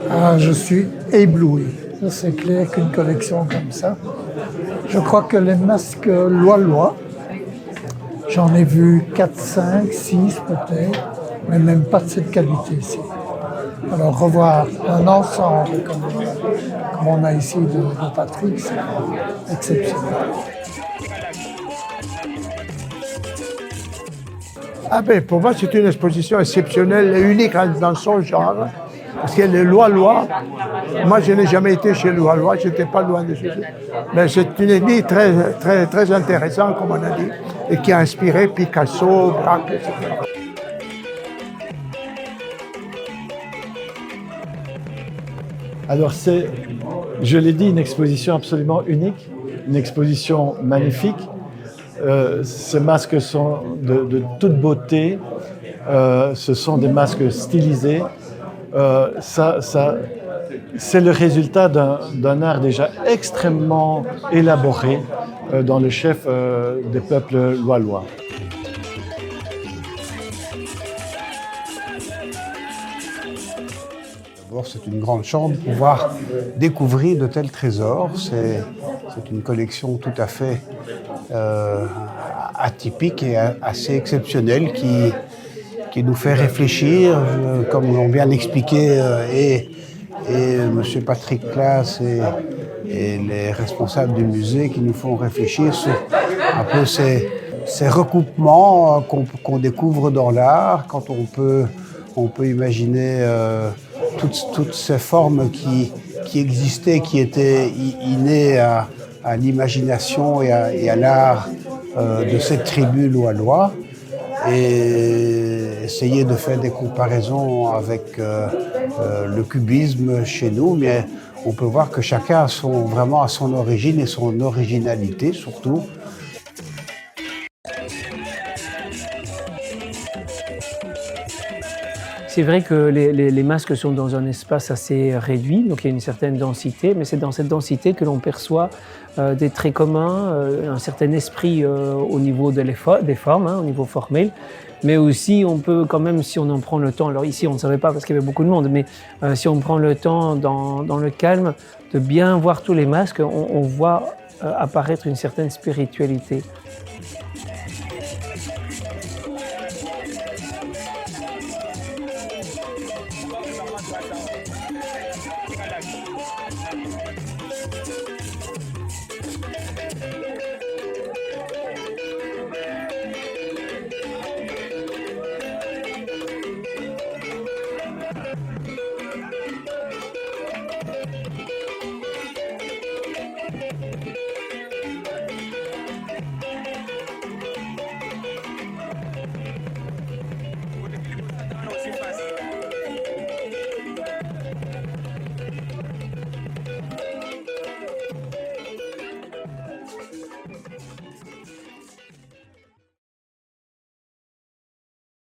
Ah, je suis ébloui. Ça, c'est clair qu'une collection comme ça. Je crois que les masques Lois, j'en ai vu 4, 5, 6 peut-être, mais même pas de cette qualité ici. Alors revoir un ensemble comme on a ici de Patrick, c'est exceptionnel. Ah ben, pour moi, c'est une exposition exceptionnelle et unique dans son genre. Parce que les Lois, moi je n'ai jamais été chez Lois, je n'étais pas loin de chez eux. Mais c'est une ennemi très, très, très intéressant, comme on a dit, et qui a inspiré Picasso, Braque, etc. Alors c'est, je l'ai dit, une exposition absolument unique, une exposition magnifique. Ces masques sont de toute beauté, ce sont des masques stylisés. C'est le résultat d'un art déjà extrêmement élaboré dans le chef des peuples lois. D'abord, c'est une grande chance de pouvoir découvrir de tels trésors. C'est une collection tout à fait atypique et assez exceptionnelle qui nous fait réfléchir, comme l'ont bien expliqué et M. Patrick Claes et les responsables du musée, qui nous font réfléchir sur un peu ces recoupements qu'on découvre dans l'art, quand on peut imaginer toutes ces formes qui existaient, qui étaient innées à l'imagination et à l'art de cette tribu Lois. Et essayer de faire des comparaisons avec le cubisme chez nous, mais on peut voir que chacun a vraiment à son origine et son originalité surtout. C'est vrai que les masques sont dans un espace assez réduit, donc il y a une certaine densité, mais c'est dans cette densité que l'on perçoit des traits communs, un certain esprit au niveau des formes, au niveau formel, mais aussi on peut quand même, si on en prend le temps, alors ici on ne savait pas parce qu'il y avait beaucoup de monde, mais si on prend le temps dans le calme de bien voir tous les masques, on voit apparaître une certaine spiritualité.